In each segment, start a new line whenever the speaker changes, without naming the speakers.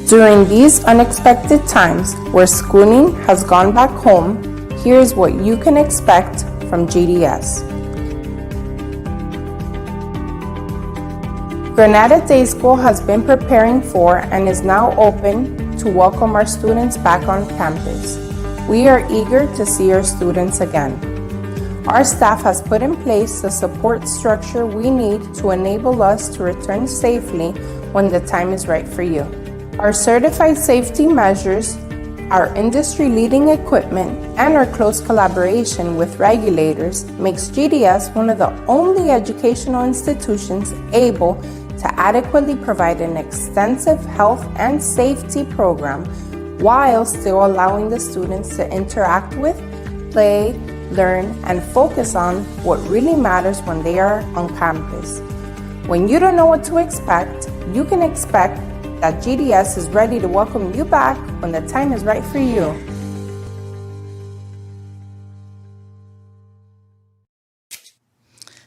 During these unexpected times where schooling has gone back home, here's what you can expect from GDS. Granada Day School has been preparing for and is now open to welcome our students back on campus. We are eager to see our students again. Our staff has put in place the support structure we need to enable us to return safely when the time is right for you. Our certified safety measures, our industry-leading equipment, and our close collaboration with regulators makes GDS one of the only educational institutions able to adequately provide an extensive health and safety program while still allowing the students to interact with, play, learn, and focus on what really matters when they are on campus. When you don't know what to expect, you can expect that GDS is ready to welcome you back when the time is right for you.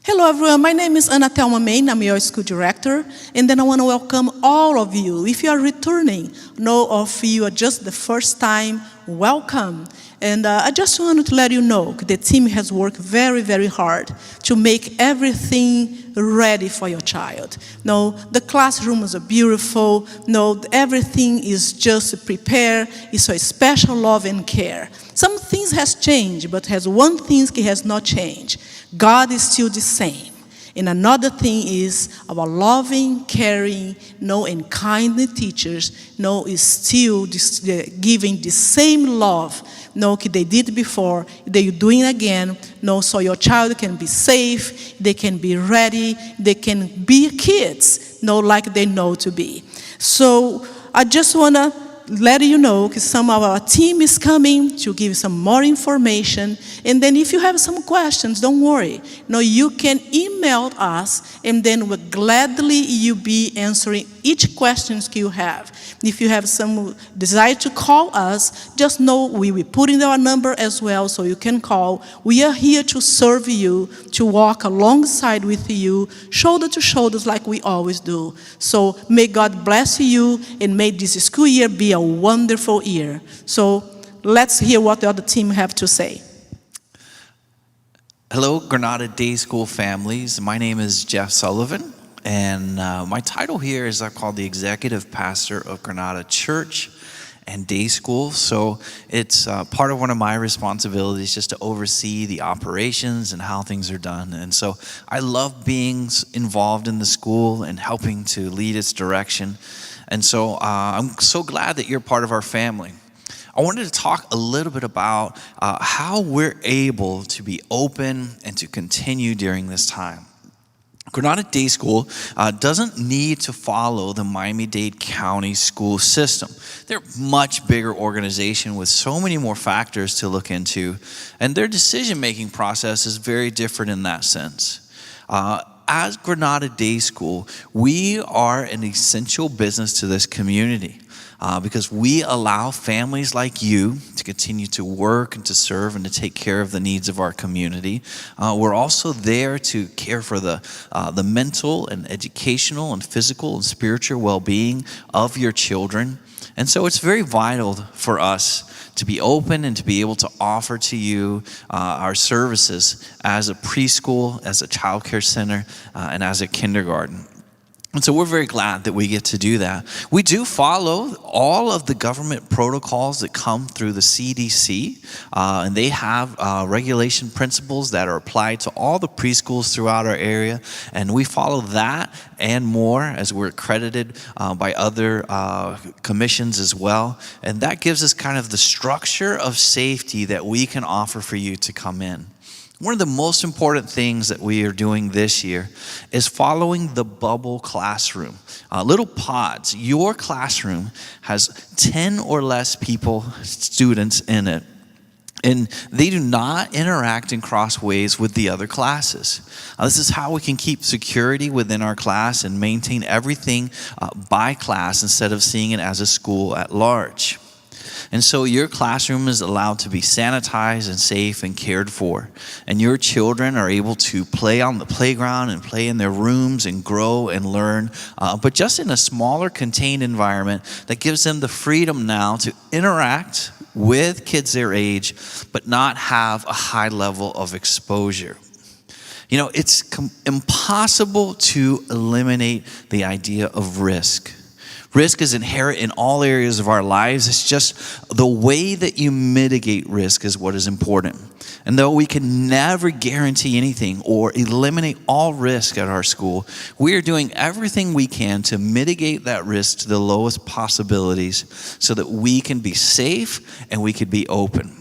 Hello everyone, my name is Untitled, I'm your school director, and then I want to welcome all of you. If you are returning, or if you are just the first time, welcome. And I just wanted to let you know the team has worked very, very hard to make everything ready for your child. The classrooms are beautiful. Everything is just prepared. It's a special love and care. Some things has changed, but has one thing has not changed. God is still the same. And another thing is our loving, caring, and kind teachers, is still giving the same love, they did before, they're doing again, so your child can be safe, they can be ready, they can be kids, like they know to be. So I just want to let you know because some of our team is coming to give some more information. And then if you have some questions, don't worry. You can email us, and then we'll gladly you be answering each question you have. If you have some desire to call us, just know we will put in our number as well, so you can call. We are here to serve you, to walk alongside with you, shoulder to shoulders like we always do. So may God bless you, and may this school year be a wonderful year. So let's hear what the other team have to say.
Hello, Granada Day School families. My name is Jeff Sullivan, and my title here is I'm called the Executive Pastor of Granada Church and Day School. So it's part of one of my responsibilities just to oversee the operations and how things are done. And so I love being involved in the school and helping to lead its direction. And so I'm so glad that you're part of our family. I wanted to talk a little bit about how we're able to be open and to continue during this time. Granada Day School doesn't need to follow the Miami-Dade County school system. They're a much bigger organization with so many more factors to look into, and their decision-making process is very different in that sense. As Granada Day School, we are an essential business to this community. Because we allow families like you to continue to work and to serve and to take care of the needs of our community. We're also there to care for the mental and educational and physical and spiritual well-being of your children. And so it's very vital for us to be open and to be able to offer to you our services as a preschool, as a child care center, and as a kindergarten. And so we're very glad that we get to do that. We do follow all of the government protocols that come through the CDC, and they have regulation principles that are applied to all the preschools throughout our area, and we follow that and more as we're accredited by other commissions as well. And that gives us kind of the structure of safety that we can offer for you to come in. One of the most important things that we are doing this year is following the bubble classroom. Little pods. Your classroom has 10 or less students in it. And they do not interact and cross ways with the other classes. This is how we can keep security within our class and maintain everything by class instead of seeing it as a school at large. And so your classroom is allowed to be sanitized and safe and cared for. And your children are able to play on the playground and play in their rooms and grow and learn, but just in a smaller contained environment that gives them the freedom now to interact with kids their age, but not have a high level of exposure. You know, it's impossible to eliminate the idea of risk. Risk is inherent in all areas of our lives. It's just the way that you mitigate risk is what is important. And though we can never guarantee anything or eliminate all risk at our school, we are doing everything we can to mitigate that risk to the lowest possibilities so that we can be safe and we can be open.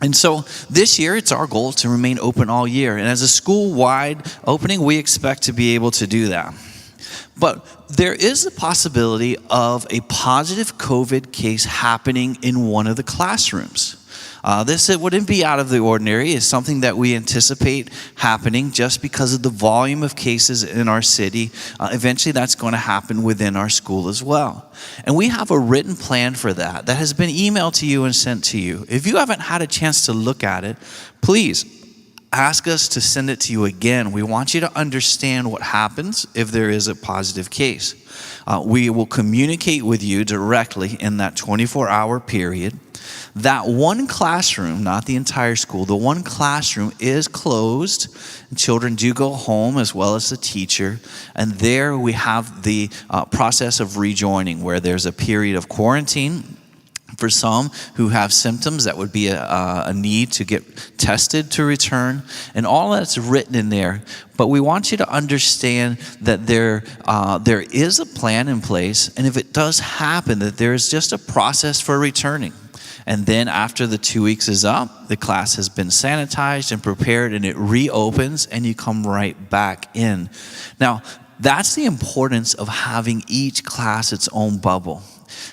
And so this year, it's our goal to remain open all year. And as a school-wide opening, we expect to be able to do that. But there is the possibility of a positive COVID case happening in one of the classrooms. This wouldn't be out of the ordinary. It's something that we anticipate happening just because of the volume of cases in our city. Eventually, that's going to happen within our school as well. And we have a written plan for that has been emailed to you and sent to you. If you haven't had a chance to look at it, please ask us to send it to you again. We want you to understand what happens if there is a positive case. We will communicate with you directly in that 24-hour period. That one classroom, not the entire school, the one classroom is closed. And children do go home as well as the teacher. And there we have the process of rejoining, where there's a period of quarantine. For some who have symptoms, that would be a need to get tested to return. And all that's written in there. But we want you to understand that there is a plan in place. And if it does happen, that there is just a process for returning. And then after the 2 weeks is up, the class has been sanitized and prepared, and it reopens, and you come right back in. Now, that's the importance of having each class its own bubble,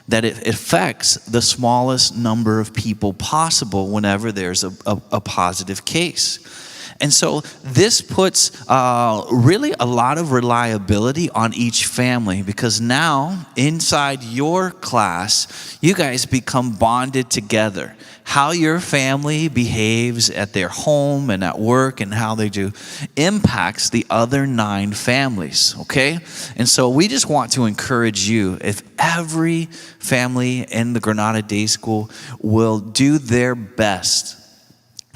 that it affects the smallest number of people possible whenever there's a positive case. And so this puts really a lot of reliability on each family, because now inside your class, you guys become bonded together. How your family behaves at their home and at work and how they do impacts the other 9 families, okay? And so we just want to encourage you, if every family in the Granada Day School will do their best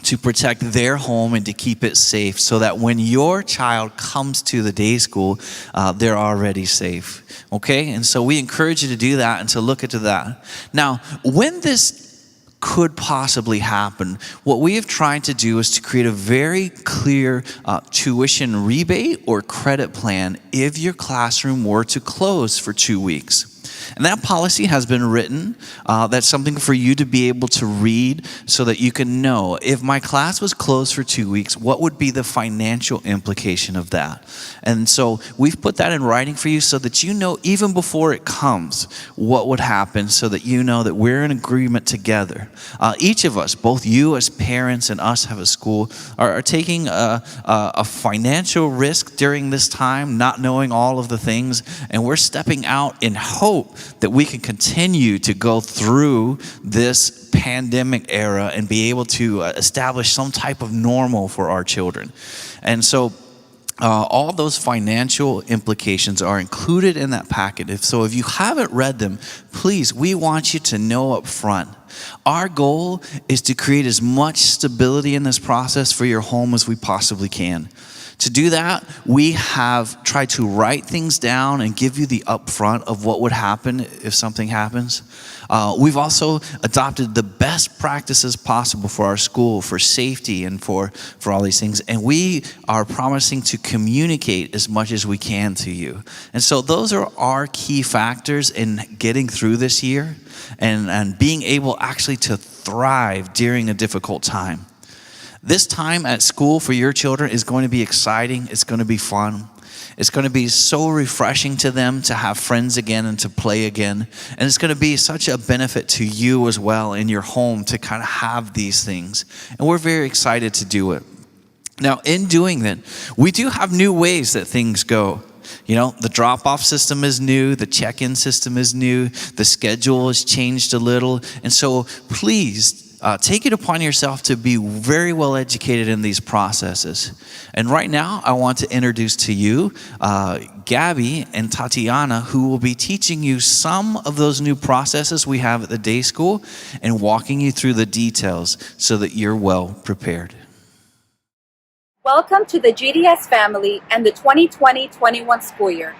to protect their home and to keep it safe, so that when your child comes to the day school, they're already safe, okay? And so we encourage you to do that and to look into that. Now, when this could possibly happen, what we have tried to do is to create a very clear tuition rebate or credit plan if your classroom were to close for 2 weeks. And that policy has been written. That's something for you to be able to read so that you can know, if my class was closed for 2 weeks, what would be the financial implication of that? And so we've put that in writing for you so that you know, even before it comes, what would happen, so that you know that we're in agreement together. Each of us, both you as parents and us as a school, are taking a financial risk during this time, not knowing all of the things, and we're stepping out in hope that we can continue to go through this pandemic era and be able to establish some type of normal for our children. And so all those financial implications are included in that packet. So if you haven't read them, please, we want you to know up front. Our goal is to create as much stability in this process for your home as we possibly can. To do that, we have tried to write things down and give you the upfront of what would happen if something happens. We've also adopted the best practices possible for our school, for safety and for all these things. And we are promising to communicate as much as we can to you. And so those are our key factors in getting through this year and being able actually to thrive during a difficult time. This time at school for your children is going to be exciting. It's going to be fun. It's going to be so refreshing to them to have friends again and to play again. And it's going to be such a benefit to you as well in your home to kind of have these things. And we're very excited to do it. Now, in doing that, we do have new ways that things go. the drop-off system is new, the check-in system is new, the schedule has changed a little. And so please, take it upon yourself to be very well educated in these processes. And right now, I want to introduce to you Gabby and Tatiana, who will be teaching you some of those new processes we have at the day school and walking you through the details so that you're well prepared.
Welcome to the GDS family and the 2020-21 school year.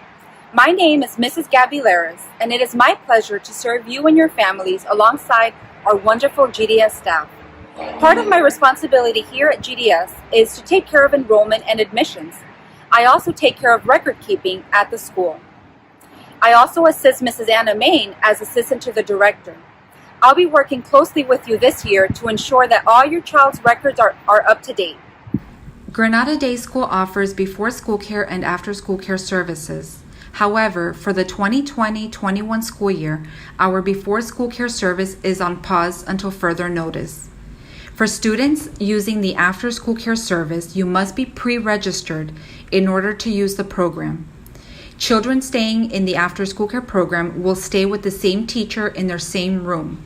My name is Mrs. Gabby Laris, and it is my pleasure to serve you and your families alongside our wonderful GDS staff. Part of my responsibility here at GDS is to take care of enrollment and admissions. I also take care of record keeping at the school. I also assist Mrs. Anna Main as assistant to the director. I'll be working closely with you this year to ensure that all your child's records are up to date.
Granada Day School offers before school care and after school care services. However, for the 2020-21 school year, our before school care service is on pause until further notice. For students using the after school care service, you must be pre-registered in order to use the program. Children staying in the after school care program will stay with the same teacher in their same room.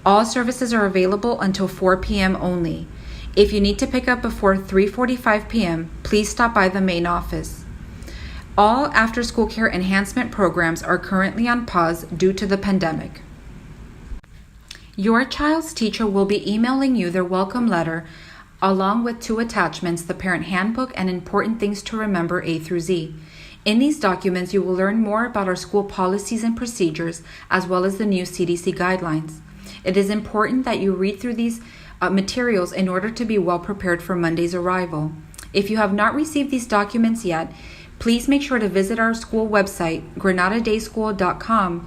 All services are available until 4 p.m. only. If you need to pick up before 3:45 p.m., please stop by the main office. All after-school care enhancement programs are currently on pause due to the pandemic. Your child's teacher will be emailing you their welcome letter along with 2 attachments, the parent handbook and important things to remember A through Z. In these documents, you will learn more about our school policies and procedures as well as the new CDC guidelines. It is important that you read through these materials in order to be well prepared for Monday's arrival. If you have not received these documents yet, please make sure to visit our school website, granadadayschool.com,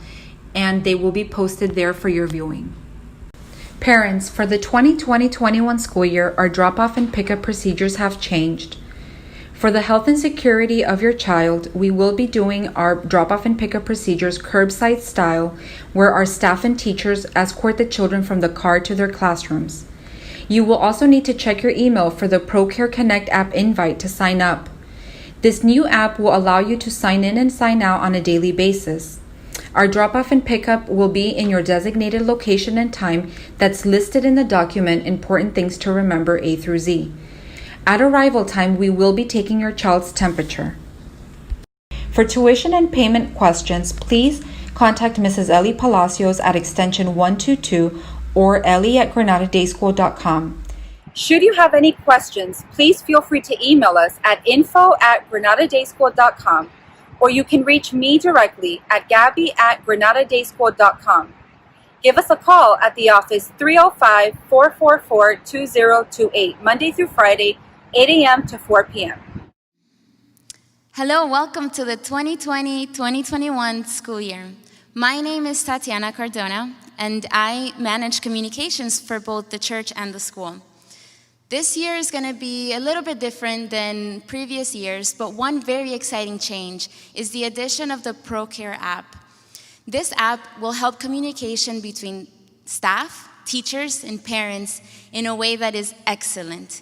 and they will be posted there for your viewing. Parents, for the 2020-21 school year, our drop-off and pickup procedures have changed. For the health and security of your child, we will be doing our drop-off and pickup procedures curbside style, where our staff and teachers escort the children from the car to their classrooms. You will also need to check your email for the ProCare Connect app invite to sign up. This new app will allow you to sign in and sign out on a daily basis. Our drop-off and pickup will be in your designated location and time that's listed in the document Important Things to Remember A through Z. At arrival time, we will be taking your child's temperature. For tuition and payment questions, please contact Mrs. Ellie Palacios at extension 122 or ellie@granadadayschool.com.
Should you have any questions, please feel free to email us at info@granadadayschool.com, or you can reach me directly at gabby@granadadayschool.com. Give us a call at the office 305-444-2028, Monday through Friday, 8 a.m. to 4 p.m.
Hello, welcome to the 2020-2021 school year. My name is Tatiana Cardona, and I manage communications for both the church and the school. This year is going to be a little bit different than previous years, but one very exciting change is the addition of the ProCare app. This app will help communication between staff, teachers, and parents in a way that is excellent.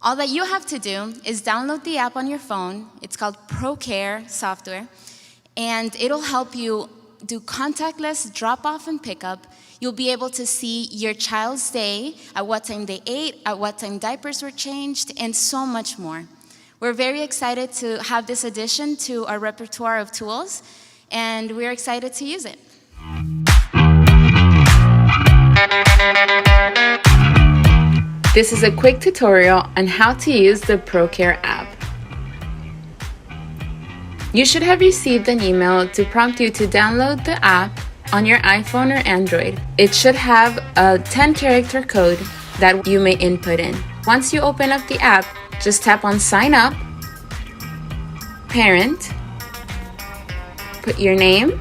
All that you have to do is download the app on your phone. It's called ProCare software, and it'll help you do contactless drop-off and pickup. You'll be able to see your child's day, at what time they ate, at what time diapers were changed, and so much more. We're very excited to have this addition to our repertoire of tools, and we're excited to use it.
This is a quick tutorial on how to use the ProCare app. You should have received an email to prompt you to download the app on your iPhone or Android. It should have a 10-character code that you may input in. Once you open up the app, just tap on Sign Up, Parent, put your name,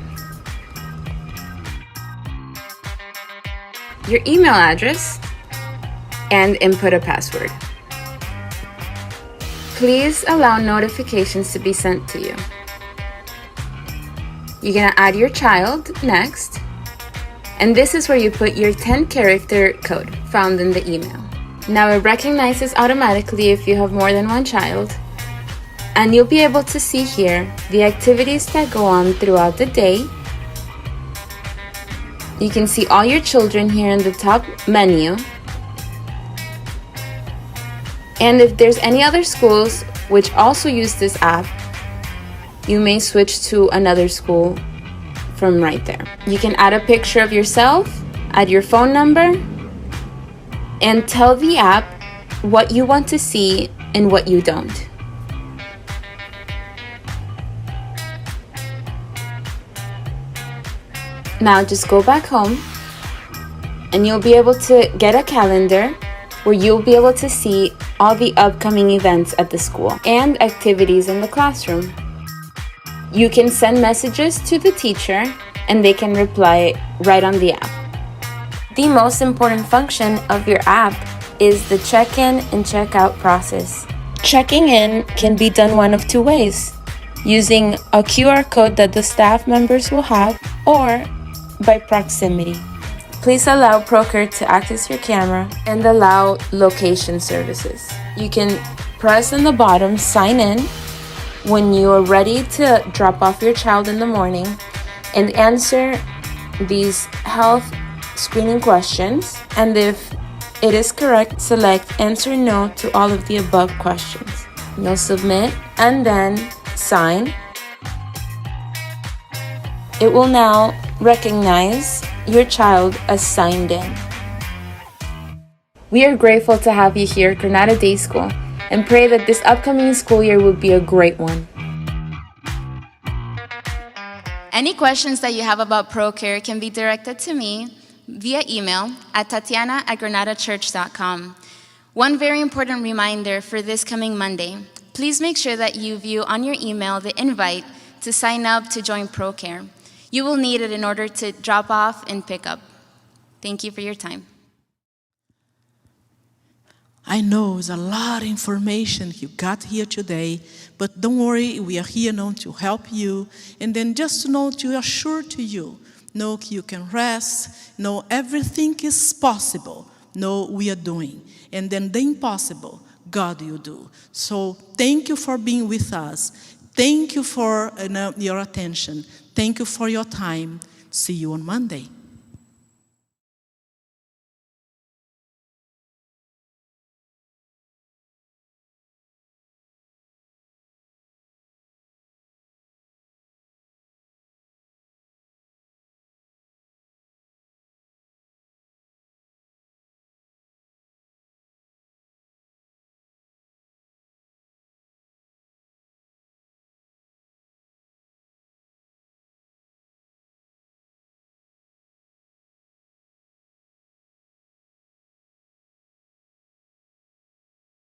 your email address, and input a password. Please allow notifications to be sent to you. You're gonna add your child next, and this is where you put your 10-character code found in the email. Now it recognizes automatically if you have more than one child. And you'll be able to see here the activities that go on throughout the day. You can see all your children here in the top menu. And if there's any other schools which also use this app, you may switch to another school from right there. You can add a picture of yourself, add your phone number, and tell the app what you want to see and what you don't. Now just go back home and you'll be able to get a calendar where you'll be able to see all the upcoming events at the school and activities in the classroom. You can send messages to the teacher and they can reply right on the app. The most important function of your app is the check-in and check-out process. Checking in can be done one of two ways, using a QR code that the staff members will have or by proximity. Please allow Procare to access your camera and allow location services. You can press on the bottom sign in when you are ready to drop off your child in the morning and answer these health screening questions, and if it is correct, select answer no to all of the above questions. You'll submit and then sign. It will now recognize your child as signed in. We are grateful to have you here at Granada Day School and pray that this upcoming school year will be a great one.
Any questions that you have about ProCare can be directed to me via email at tatiana@granadachurch.com. One very important reminder for this coming Monday, please make sure that you view on your email the invite to sign up to join ProCare. You will need it in order to drop off and pick up. Thank you for your time.
I know it's a lot of information you got here today, but don't worry, we are here now to help you. And then just to know, to assure to you, know you can rest, know everything is possible, know we are doing. And then the impossible, God will do. So thank you for being with us. Thank you for your attention. Thank you for your time. See you on Monday.